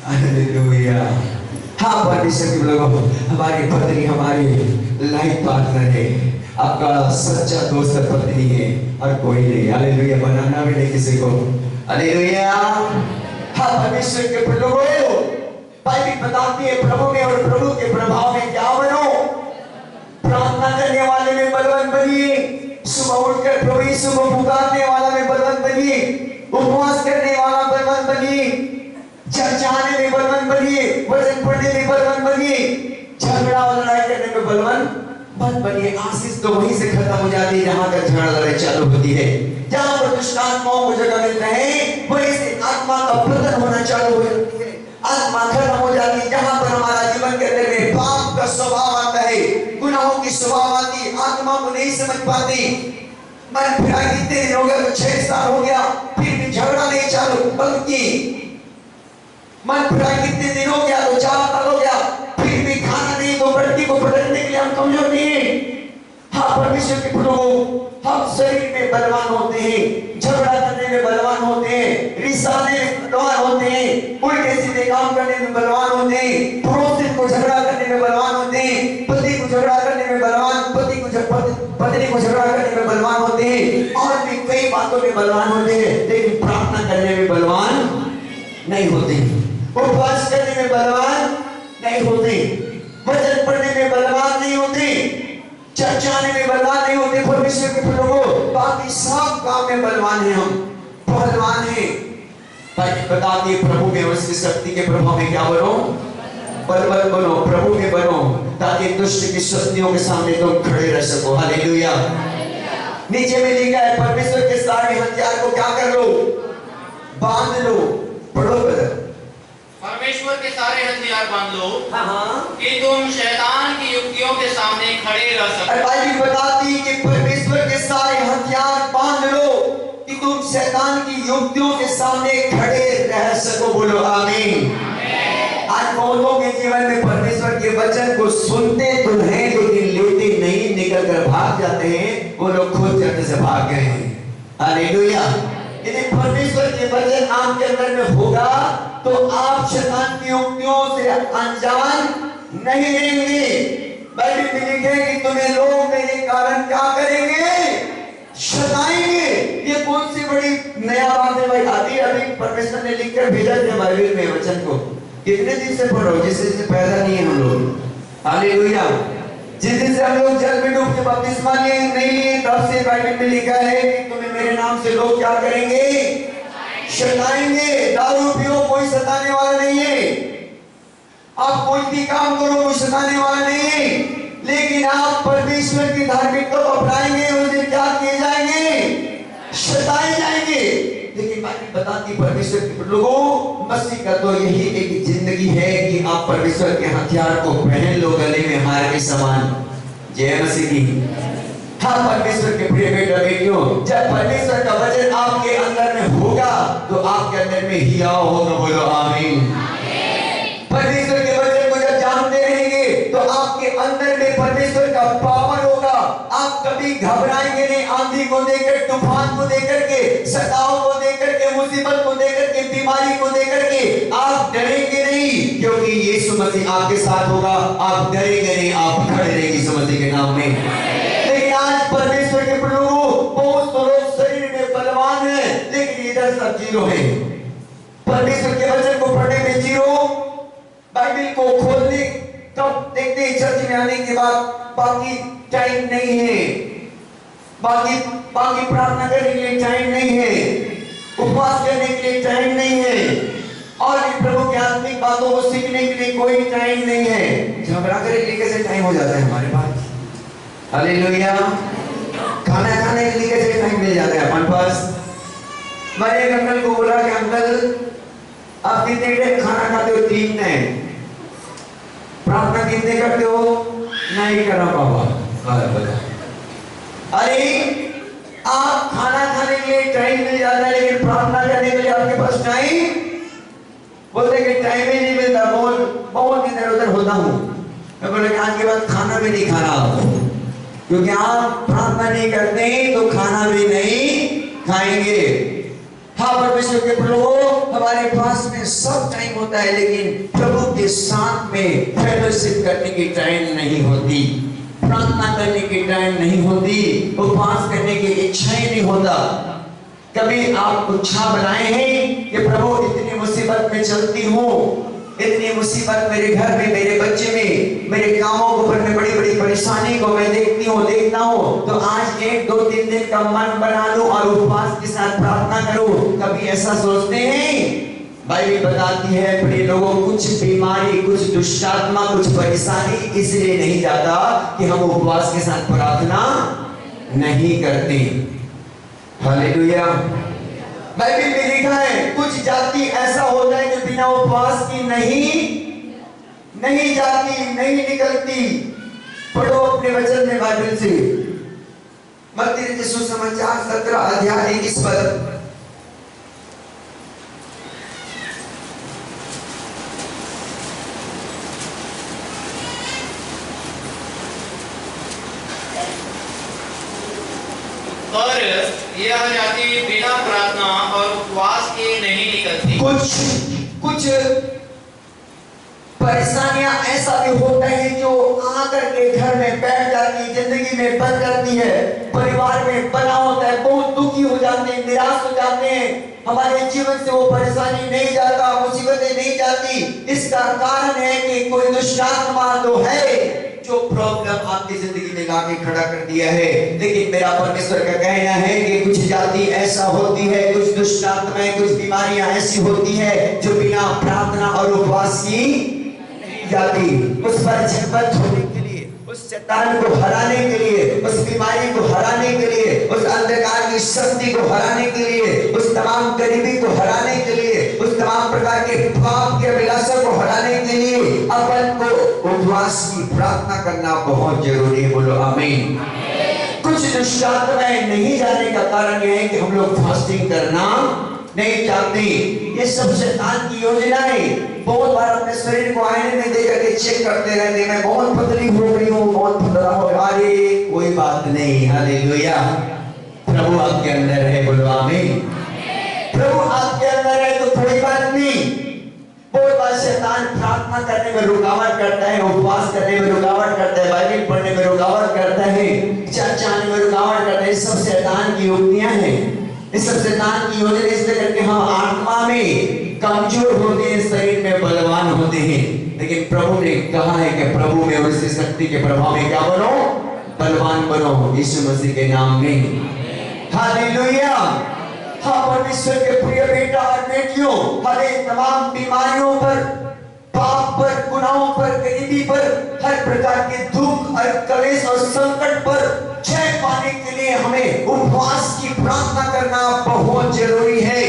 हालेलुया। हाँ, परमेश्वर के लोगों, हमारी पत्नी हमारी लाइफ पार्टनर है। आपका सच्चा दोस्त पत्नी है और कोई नहीं। हालेलुया। बनाना भी नहीं किसी को। हालेलुया। हाँ, परमेश्वर के लोगों, बाइबल बताती है प्रभु में और प्रभु के प्रभाव में क्या बनो? प्रार्थना करने वाले में बलवंत बनिए। सुबह उठकर प्रभु यीशु को पुकारने वाला में बलवंत बनिए। उपवास करने वाला बलवंत बनिए। चर्च आने में बलवंत बनिए। वचन पढ़ने में बलवंत बनिए। झगड़ा और लड़ाई करने में बलवंत मत बनिए। आशीष तो वहीं से खत्म हो जाती है जहां तक झगड़ा लड़ाई चालू होती है। जहां पर दुष्ट आत्माओं को जगह मिल रहे हैं, वहीं से आत्मा का पतन होना चालू हो जाती है। आत्मा खत्म हो जाती है। जहां पर हमारा जीवन के अंदर में पाप का स्वभाव आता है, गुनाहों की स्वभाव आती है, आत्मा को नहीं समझ पाती। मन फिरा कितने दिन हो गया तो 6 साल हो गया, फिर भी झगड़ा नहीं चालू, बल्कि मन फिरा कितने दिन हो गया तो 4 साल हो गया, फिर भी खाना नहीं तो लड़की को पकड़ने के लिए हम कमजोर नहीं है। हाँ, परमेश्वर के प्रभु, हम शरीर में बलवान होते हैं, झगड़ा करने में बलवान होते हैं, रिसाने में बलवान होते हैं, उल्टे सीधे काम करने में बलवान होते हैं, पड़ोसी को झगड़ा करने में बलवान होते हैं, पति को झगड़ा करने में बलवान, पत्नी को झगड़ा करने में बलवान होते हैं, और भी कई बातों में बलवान होते हैं। लेकिन प्रार्थना करने में बलवान नहीं होते, उपवास करने में बलवान नहीं होते, वचन पढ़ने में बलवान नहीं होते, चर्च आने में बलवान नहीं होते। परमेश्वर के लोगों, बाकी सब काम में बलवान हैं। हम बलवान हैं। बताती प्रभु में उसकी शक्ति के प्रभाव में क्या बनो? बलवान बनो। प्रभु में बनो ताकि दुष्ट की शक्तियों के सामने तुम खड़े रह सको। हालेलुया। नीचे में लिखा है, परमेश्वर के सारे हथियार को क्या कर लो? बांध लो। पढ़ो ब्रदर। परमेश्वर के सारे हथियार बांध लो, हाँ, कि तुम शैतान की युक्तियों के सामने खड़े रह सको। बाइबल बताती है कि परमेश्वर के सारे हथियार बांध लो कि तुम शैतान की युक्तियों के सामने खड़े रह सको। बोलो आमीन। आज बहुत लोग के जीवन में परमेश्वर के वचन को सुनते तो हैं लेकिन लेते नहीं, निकल कर भाग जाते हैं। वो लोग खुद जगह से भाग गए हैं। हालेलुया। यदि परमेश्वर के वचन आपके अंदर में होगा तो आप शैतान की युक्तियों से अनजान नहीं रहेंगे। बाइबल में लिखा है कि तुम्हें लोग मेरे कारण क्या करेंगे? सताएंगे। ये कौन सी बड़ी नया बात है भाई? आती अभी परमेश्वर ने लिखकर भेजा था बाइबल में वचन को। कितने दिन से पढ़ो, जिससे पैदा नहीं है हम लोग। हालेलुया। जिस दिन से हम लोग जल में डूब के बपतिस्मा नहीं लिए, तब से बाइबल में लिखा है कि तुम्हें मेरे नाम से लोग क्या करेंगे? सताएंगे। दारू पियो, कोई सताने वाला नहीं है। आप कोई भी काम करो, कोई सताने वाला नहीं है। लेकिन आप परमेश्वर की धार्मिकता को अपनाएंगे, उस दिन क्या किए जाएंगे? सताए जाएंगे। लेकिन बाइबल बताती परमेश्वर के लोगों, मसीह का तो यही एक जिंदगी है कि आप परमेश्वर के हथियार को पहन लो गले में हार के समान। जय मसीह की। हाँ परमेश्वर के प्रिय बेटा बेटियों, जब परमेश्वर का वचन आपके अंदर में होगा तो आपके अंदर में हियाव होगा। बोलो आमीन। परमेश्वर के वचन को जब जानते रहेंगे तो आपके अंदर में परमेश्वर का पावर होगा। आप कभी घबराएंगे नहीं। आंधी को देकर, तूफान को देकर के, सताव को देकर के, मुसीबत को देकर के, बीमारी को देकर के आप डरेंगे नहीं, क्योंकि यीशु मसीह आपके साथ होगा। आप डरेंगे नहीं, आप खड़े रहेंगे यीशु मसीह के नाम में। लेकिन आज परमेश्वर के लोग, बहुत लोग शरीर में बलवान है, लेकिन इधर सब जीरो है। परमेश्वर के वचन को पढ़ने में जीरो, बाइबल को खोलने तब देखते हैं चर्च में आने के बाद बाकी टाइम नहीं है, बाकी प्रार्थना करने के लिए टाइम नहीं है, उपवास करने के लिए टाइम नहीं है, और प्रभु की आत्मिक बातों को सीखने के लिए कोई टाइम नहीं है। झगड़ा करने के लिए कैसे टाइम हो जाता है हमारे पास? हालेलुया। खाना खाने के लिए कैसे टाइम मिल जाता है हमारे पास? मैंने एक अंकल को बोला कि अंकल आप कितने टाइम खाना खाते हो? 3 टाइम। प्रार्थना कितने करते हो? नहीं करा बाबा। अरे आप खाना खाने के लिए टाइम मिल जाता है, लेकिन प्रार्थना करने के लिए आपके पास टाइम? बोलते कि टाइम ही नहीं मिलता, बहुत इधर उधर होता हूँ। मैं बोले आज के बाद खाना भी नहीं खाना आपको, क्योंकि आप प्रार्थना नहीं करते तो खाना भी नहीं खाएंगे। हाँ परमेश्वर के लोगों, हमारे पास में सब टाइम होता है, लेकिन प्रभु के साथ में फेलोशिप करने की टाइम नहीं होती, प्रार्थना करने की टाइम नहीं होती, उपवास करने की इच्छा ही नहीं होता। कभी आप इच्छा बनाए हैं कि प्रभु इतनी मुसीबत में चलती हूँ, इतनी मुसीबत मेरे घर में, मेरे बच्चे में, मेरे कामों को पर बड़ी बड़ी परेशानी को मैं देखता हूँ, तो आज 1, 2, 3 दिन का मन बना लूं और उपवास के साथ प्रार्थना करूं। कभी ऐसा सोचते हैं? बाइबल बताती है बड़े लोगों, कुछ बीमारी, कुछ दुष्टात्मा, कुछ परेशानी इसलिए नहीं जाता कि हम उपवास के साथ प्रार्थना नहीं करते। हालेलुया। बाइबल में लिखा है कुछ जाति ऐसा होता है जो बिना उपवास की नहीं जाती, नहीं निकलती। पढ़ो अपने वचन में बाइबल से, मत्ती रचित सुसमाचार 17 अध्याय 21 पद। और यह जाति बिना प्रार्थना और उपवास के नहीं निकलती। कुछ परेशानियां ऐसा भी होता है जो आकर के घर में बैठ जाती, जिंदगी में बन जाती है, परिवार में बना होता है, बहुत दुखी हो जाते हैं, निराश हो जाते हैं, हमारे जीवन से वो परेशानी नहीं जाता, मुसीबतें नहीं जाती। इसका कारण है कि कोई दुष्टात्मा तो है जो प्रॉब्लम आपकी जिंदगी में लाके खड़ा कर दिया है। लेकिन मेरा परमेश्वर का कहना है कि कुछ जाति ऐसा होती है, कुछ दुष्टात्माएं, कुछ बीमारियां ऐसी होती है जो बिना प्रार्थना और उपवास की जाती। उस पर झपट होने के लिए, उस शैतान को हराने के लिए, उस बीमारी को हराने के लिए, उस अंधकार की शक्ति को हराने के लिए, उस तमाम गरीबी को हराने के लिए, उस तमाम प्रकार के पाप के अभिलाषा को हराने के लिए अपन को उपवास की प्रार्थना करना बहुत जरूरी है। बोलो आमीन। कुछ दुष्टात्माएं नहीं जाने का कारण यह है कि हम लोग फास्टिंग करना नहीं चाहते। ये सब शैतान की योजना है। बहुत बार अपने शरीर को आईने में देख करके चेक करते रहते, मैं बहुत पतली हो गई हूँ, बहुत पतला हो गया। अरे कोई बात नहीं, हालेलुया। प्रभु आपके अंदर है, बोलो आमीन। प्रभु आपके अंदर है तो कोई बात नहीं। बहुत बार शैतान प्रार्थना करने में रुकावट करता है, उपवास करने में रुकावट करता है, बाइबल पढ़ने में रुकावट करता है, चर्च आने में रुकावट करता है। सब शैतान की युक्तियां हैं, इस सब शैतान की योजना। इसलिए करके हम आत्मा में कमजोर होते हैं, शरीर में बलवान होते होते हैं, लेकिन प्रभु ने कहा है कि प्रभु में और उसकी शक्ति के प्रभाव में क्या बनो, बलवान बनो यीशु मसीह के नाम में। हालेलुया। हाँ परमेश्वर के प्रिय बेटा और बेटियों, हमें तमाम बीमारियों पर, पाप पर, गुनाहों पर, गरीबी पर, हर प्रकार के दुख और कलेश और संकट पर जय पाने के लिए हमें उपवास की प्रार्थना करना बहुत जरूरी है।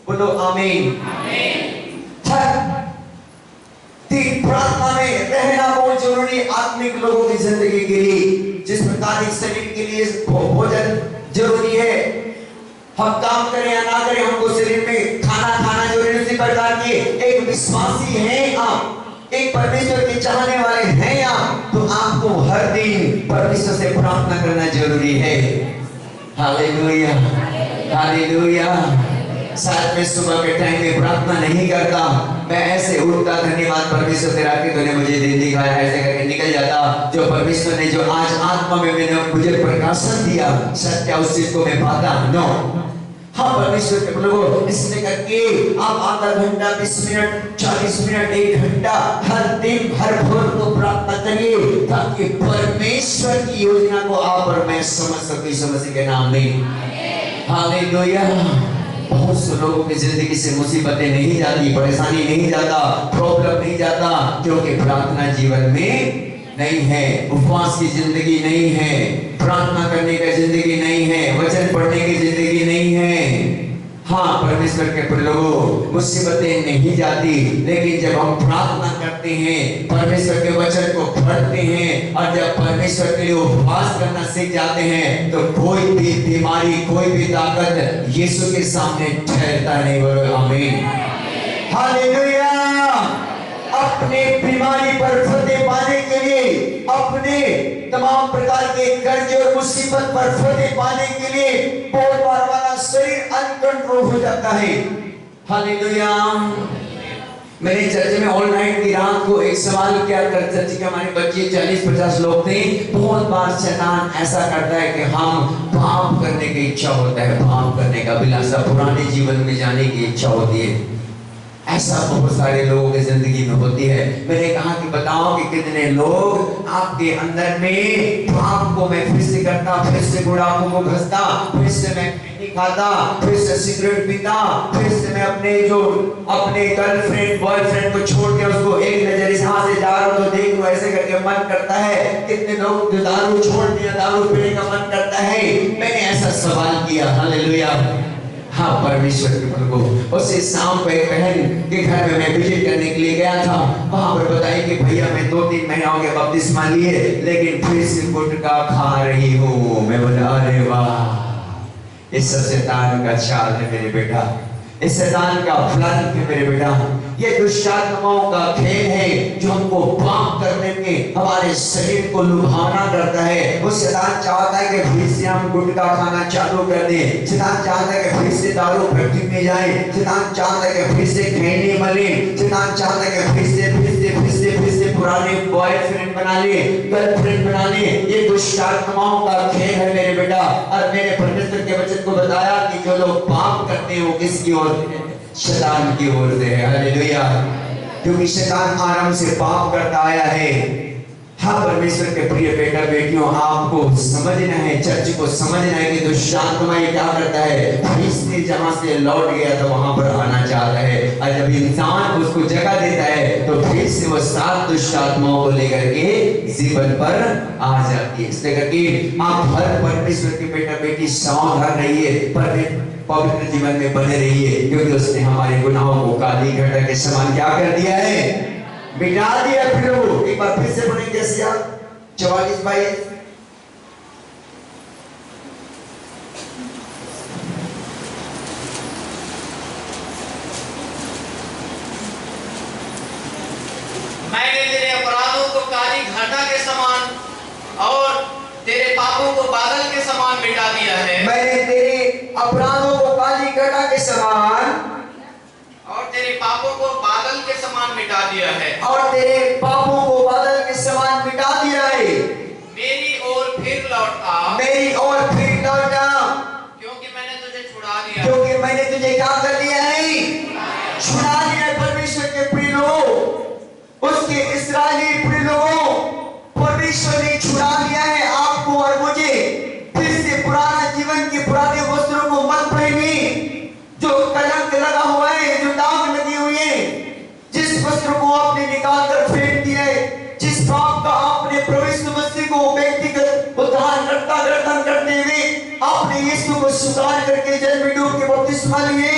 बोलो आमीन। तीन प्रार्थना में रहना बहुत जरूरी आत्मिक लोगों की जिंदगी के लिए। जिस प्रकार इस शरीर के लिए भोजन जरूरी है, हम काम करें या ना करें, हमको शरीर में खाना खाना जरूरी है। उसी प्रकार के एक विश्वासी हैं आप, एक परमेश्वर के चाहने वाले हैं आप, तो आपको हर दिन परमेश्वर से प्रार्थना करना जरूरी है। Hallelujah, hallelujah. शायद मैं सुबह के टाइम में प्रार्थना नहीं करता, मैं ऐसे उठता, धन्यवाद परमेश्वर तेरा कि तूने मुझे दिन दिखाया, ऐसे करके निकल जाता। जो परमेश्वर ने जो आज आत्मा में मैंने मुझे प्रकाशन दिया, सत्य उस चीज को मैं पाता नो। हाँ परमेश्वर के लोगों, इसलिए करके आप आधा घंटा, 20 मिनट, 40 मिनट, 1 घंटा हर दिन हर भोर को प्रार्थना करिए, ताकि परमेश्वर की योजना को आप और मैं समझ सकूं यीशु मसीह के नाम में। हालेलुया। बहुत से लोगों की जिंदगी से मुसीबतें नहीं जाती, परेशानी नहीं जाता, प्रॉब्लम नहीं जाता, क्योंकि प्रार्थना जीवन में नहीं है, उपवास की जिंदगी नहीं है, प्रार्थना करने की जिंदगी नहीं है, वचन पढ़ने की जिंदगी नहीं है। हाँ परमेश्वर के लोगों, मुसीबतें नहीं जाती, लेकिन जब हम प्रार्थना करते हैं, परमेश्वर के वचन को पढ़ते हैं, और जब परमेश्वर के लिए उपवास करना सीख जाते हैं, तो कोई भी बीमारी, कोई भी ताकत यीशु के सामने ठहरता नहीं। बोलो आमीन। हालेलुया। अपने बीमारी पर फतेह पाने के लिए, अपने तमाम प्रकार के कर्ज और मुसीबत पर फतेह पाने के लिए बहुत बार हमारा शरीर अनकंट्रोल हो जाता है। हालेलुया। मैंने चर्च में ऑल नाइट की रात को एक सवाल किया कर, चर्च के हमारे बच्चे 40-50 लोग थे। बहुत बार शैतान ऐसा करता है कि हम पाप करने की इच्छा होता है, पाप करने का अभिलाषा, पुराने जीवन में जाने की इच्छा होती है। ऐसा बहुत सारे लोगों की जिंदगी में होती है। मैंने कहा कि बताओ कि कितने लोग आपके अंदर में पाप को मैं फिर से करता, फिर से बुढ़ापों को घसता, फिर से मैं खैनी खाता, फिर से सिगरेट पीता, फिर से मैं अपने गर्लफ्रेंड बॉयफ्रेंड को छोड़ के उसको एक नजर यहाँ से जा रहा हूँ तो देख लो, ऐसे करके मन करता है। कितने लोग जो दारू छोड़ दिया, दारू पीने का मन करता है। मैंने ऐसा सवाल किया। हालेलुया। हाँ परमेश्वर के प्रभु, उसे शाम को एक बहन के घर में मैं विजिट करने के लिए गया था। वहां पर बताई कि भैया मैं 2-3 महीना हो गया बपतिस्मा लिए, लेकिन फिर से गुटखा खा रही हूँ। मैं बोला अरे वाह, इस शैतान का चाल है मेरे बेटा, इस शैतान का प्लान है मेरे बेटा। ये दुष्टात्माओं का खेल है जो हमको पाप करने में हमारे शरीर को लुभावना करता है। वो शैतान चाहता है कि फिर से हम गुटखा खाना चालू कर दें, शैतान चाहता है कि फिर से दारू फैक्ट्री में जाए, शैतान चाहता है कि फिर से खैनी मले, शैतान चाहता है कि फिर से पुराने बॉयफ्रेंड बना ले, गर्लफ्रेंड बना ले। ये दुष्टात्माओं का खेल है मेरे बेटा। और मैंने परमेश्वर के वचन को बताया कि जो लोग पाप करते हैं वो किसकी ओर से है? शैतान की ओर से है। हालेलुया। क्योंकि शैतान आराम से पाप करता आया है। हाँ परमेश्वर के प्रिय बेटा बेटियों, आपको समझना है, चर्च को समझना है कि दुष्टात्मा ये क्या करता है। फिर जहां से लौट गया था वहां पर आना चाहता है, और जब इंसान उसको जगह देता है तो फिर से वो 7 दुष्टात्माओं को लेकर के जीवन पर आ जाती है। इसलिए करके आप हर परमेश्वर के बेटा बेटी सावधान रहिए, पवित्र जीवन में बने रहिए, क्योंकि उसने हमारे गुनाहों को काली घटा के समान क्या कर दिया है, मिटा दिया। प्रभु एक बार फिर से बोलेंगे कैसे आप 44-22 मैंने तेरे अपराधों को काली घटा के समान और तेरे पापों को बादल के समान मिटा दिया है। मैंने तेरे अपराधों को काली घटा के समान और तेरे पापों को बादल के समान मिटा दिया है। और तेरे पापों को बादल के समान मिटा दिया है। मेरी ओर फिर लौट आ, मेरी ओर फिर लौट आ, क्योंकि मैंने तुझे छुड़ा दिया। क्योंकि मैंने तुझे क्या कर दिया है, छुड़ा दिया। परमेश्वर के प्रिय लोग, सोचिए, इस्राएली अपने लोगों, परमेश्वर ने छुड़ा लिया है आपको और मुझे। फिर से पुराना जीवन के पुराने वस्त्रों को मत पहनिए, जो कलंक लगा हुआ है, जो दाग लगी हुई है, जिस वस्त्र को आपने निकाल कर फेंक दिया है, जिस पाप का आपने प्रभु यीशु मसीह को व्यक्तिगत उद्धारकर्ता ग्रहण करते हुए आपने यीशु को स्वीकार करके जल में डूब के बपतिस्मा लिए,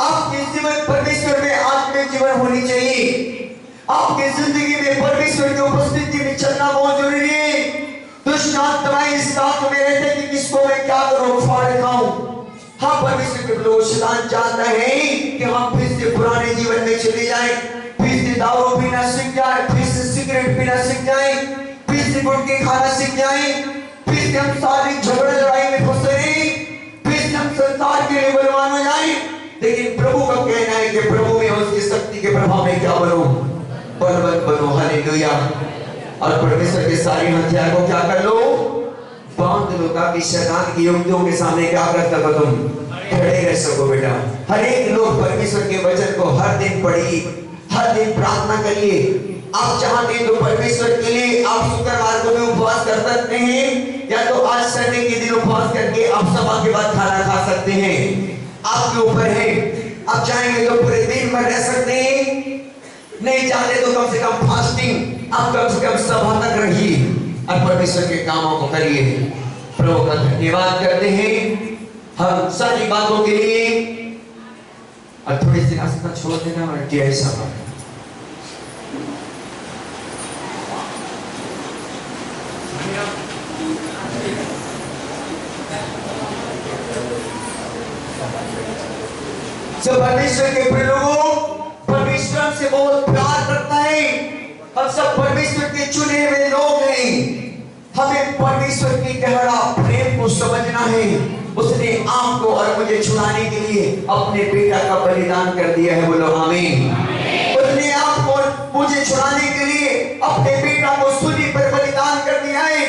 आपके जीवन परमेश्वर में आत्मिक जीवन होनी चाहिए। आपके जिंदगी में परमेश्वर की उपस्थिति में चलना बहुत जरूरी है। दुष्ट आत्माएं इस बात में रहते कि किसको मैं क्या करूं, फाड़ खाऊं। हाँ, परमेश्वर के लोग, शैतान चाहता है कि हम फिर से पुराने जीवन में चले जाएं, फिर से दारू पीना सीख जाए, फिर से सिगरेट पीना सीख जाए, फिर से गुटखे खाना सीख जाए, फिर से हम शारीरिक झगड़े लड़ाई में फंसे रहें, फिर से हम संसार के लिए बलवान हो जाए। लेकिन प्रभु का कहना है कि प्रभु में उसकी शक्ति के प्रभाव में क्या बनो, बलवंत बनो। हालेलुया। और परमेश्वर के सारे हथियार को क्या कर लो, बांध लो, ताकि शैतान की युक्तियों के सामने क्या कर सको, तुम खड़े रह सको। बेटा, हर एक लोग परमेश्वर के वचन को हर दिन पढ़िए, हर दिन प्रार्थना करिए। आप चाहते हैं तो परमेश्वर के लिए आप शुक्रवार को भी उपवास कर सकते हैं, या तो आज संडे के दिन उपवास करके आप सभा के बाद खाना खा सकते हैं, आपके ऊपर है। आप चाहेंगे तो पूरे दिन भर रह सकते हैं, नहीं चाहते तो कम से कम फास्टिंग आप कम से कम सभा तक रहिए और परमेश्वर के कामों को करिए। प्रभु का धन्यवाद करते हैं हम सारी बातों के लिए। और थोड़ी सी आस्था छोड़ देना और जय सभा। सब परमेश्वर के प्रिय लोगों, परमेश्वर से बहुत प्यार करता है। हम सब परमेश्वर के चुने हुए लोग हैं। हमें परमेश्वर की गहरा प्रेम को समझना है। उसने आपको और मुझे छुड़ाने के लिए अपने बेटा का बलिदान कर दिया है। बोलो आमीन। उसने आपको और मुझे छुड़ाने के लिए अपने बेटा को सूली पर बलिदान कर दिया है।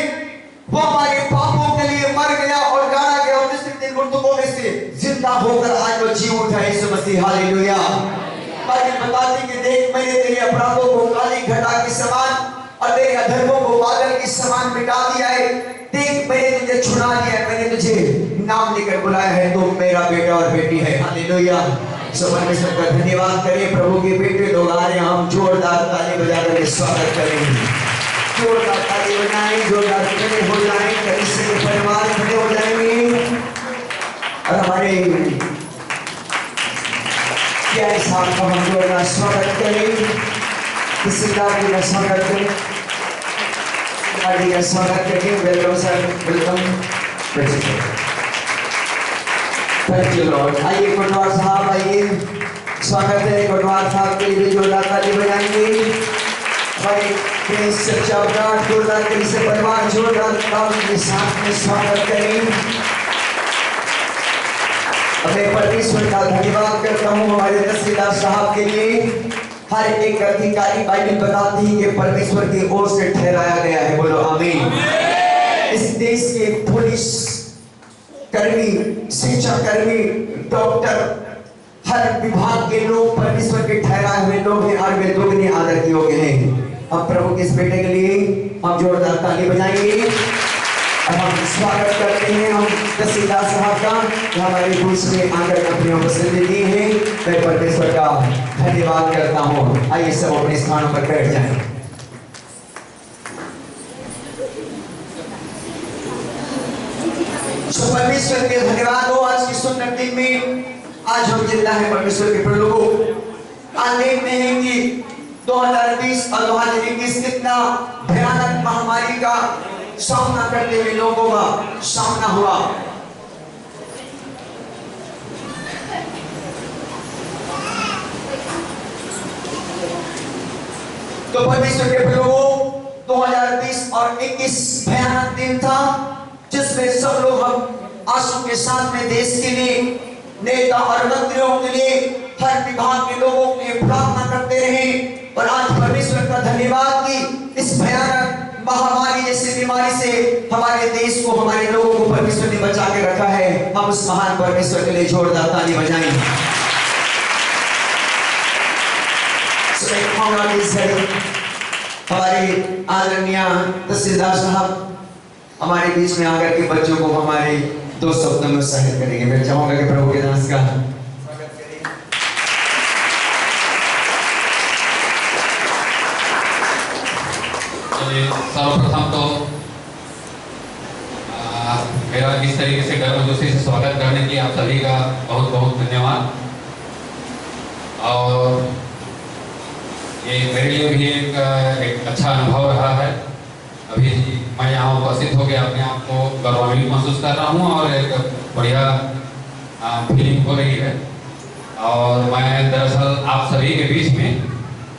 वो हमारे पापों के लिए मर गया और गाड़ा गया, और तीसरे दिन मुर्दों में से जिंदा होकर आज वो जी उठा है। यीशु मसीह, हालेलुया। बाइबल बताती कि देख, मैंने तेरे अपराधों को काली घटा के समान और तेरे अधर्मों को बादल के समान मिटा दिया है। देख, मैंने तुझे छुड़ा लिया है, मैंने तुझे नाम लेकर बुलाया है, तुम मेरा बेटा और बेटी है। हालेलुया। सब परमेश्वर का धन्यवाद करें। प्रभु के बेटे लोग आ रहे हैं, हम जोरदार ताली बजाकर स्वागत करेंगे। जोरदार ताली बजाएं, जोरदार खड़े हो जाएं, कलीसिया के परिवार खड़े हो जाएंगे और हमारे क्या साहब का हम जोरदार स्वागत करें। किसी का भी स्वागत करें, का स्वागत करें। Welcome sir, welcome. Thank you Lord. आइए कोटवार साहब, आइए, स्वागत है। कोटवार साहब के लिए जोरदार ताली बजाएंगे। हमारे चर्चा ब्रांड जोरदार कलीसिया परिवार जोरदार ताली के साथ में स्वागत करें। मैं परमेश्वर का धन्यवाद करता हूँ हमारे तहसीलदार साहब के लिए। हर एक अधिकारी बाइबल बताती है कि परमेश्वर की ओर से ठहराया गया है। बोलो आमीन। इस देश के पुलिस कर्मी, शिक्षा कर्मी, डॉक्टर, हर विभाग के लोग परमेश्वर के ठहराए हुए लोग हैं और वे दोगुने आदर के योग्य हैं। हम प्रभु के इस बेटे के लिए हम जोरदार ताली बजाएंगे और हम स्वागत करते हैं हम तहसीलदार साहब का, जो हमारे बीच में आकर अपनी उपस्थिति दी है। मैं परमेश्वर का धन्यवाद करता हूँ। आइए सब अपने स्थानों पर बैठ जाएं। परमेश्वर के धन्यवाद हो आज की सुंदर दिन में। आज हम जिंदा है परमेश्वर के प्रलोभों। आज देखते हैं कि 2020 और 2021 कितना भयानक महामारी का सामना करते हुए लोगों का सामना हुआ। तो परमेश्वर के प्रलोभों 2020 और 21 भयानक दिन था, जिसमें सब लोग हम आंसू के साथ में देश के लिए, नेता और मंत्रियों के लिए, हर विभाग के लोगों के लिए प्रार्थना करते रहे। और आज परमेश्वर का धन्यवाद कि इस भयानक महामारी जैसी बीमारी से हमारे देश को, हमारे लोगों को परमेश्वर ने बचा के रखा है। हम उस महान परमेश्वर के लिए जोरदार ताली बजाएं। हमारे आदरणीय तहसीलदार साहब हमारे बीच में आकर के बच्चों को हमारे 2 शब्दों में उत्साहित करेंगे। मैं चाहूंगा कि प्रभु के दास का स्वागत करें। सर्वप्रथम तो मेरा इस तरीके से गर्मजोशी से स्वागत करने के लिए आप सभी का बहुत बहुत धन्यवाद। और ये मेरे लिए भी एक अच्छा अनुभव रहा है। अभी मैं यहाँ उपस्थित होकर अपने आप को गौरवान्वित महसूस कर रहा हूँ और एक बढ़िया फीलिंग हो रही है। और मैं दरअसल आप सभी के बीच में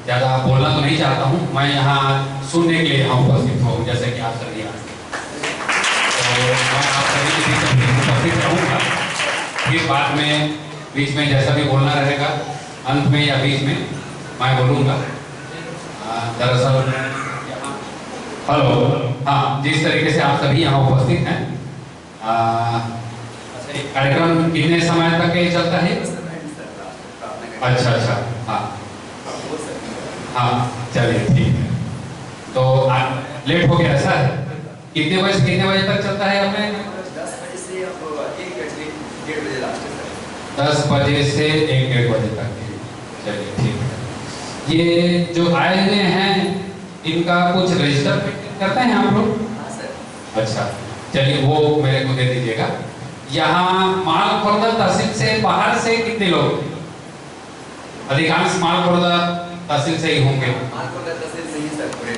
ज़्यादा बोलना तो नहीं चाहता हूँ, मैं यहाँ सुनने के लिए यहाँ उपस्थित हूँ, जैसे कि आप सभी यहाँ। तो मैं आप सभी के बीच में उपस्थित रहूँगा। फिर बाद में बीच में जैसा भी बोलना रहेगा, अंत में या बीच में मैं बोलूँगा। दरअसल हेलो, हाँ, जिस तरीके से आप सभी यहाँ उपस्थित हैं, कार्यक्रम कितने समय तक ये चलता है? अच्छा, हाँ हाँ, चलिए ठीक है। तो लेट हो गया ऐसा है? कितने बजे से कितने बजे तक चलता है अपने? 10 बजे से 1 बजे लास्ट है। 10 बजे से 1-1 बजे तक। चलिए ठीक है। ये जो आए हुए हैं इनका कुछ रजिस्टर करते हैं आप लोग? हाँ सर। अच्छा, चलिए वो मेरे को दे दीजिएगा। यहाँ मालखुर्द तहसील से बाहर से कितने लोग? अधिकांश मालखुर्द तहसील से ही होंगे। मालखुर्द तहसील से ही सर।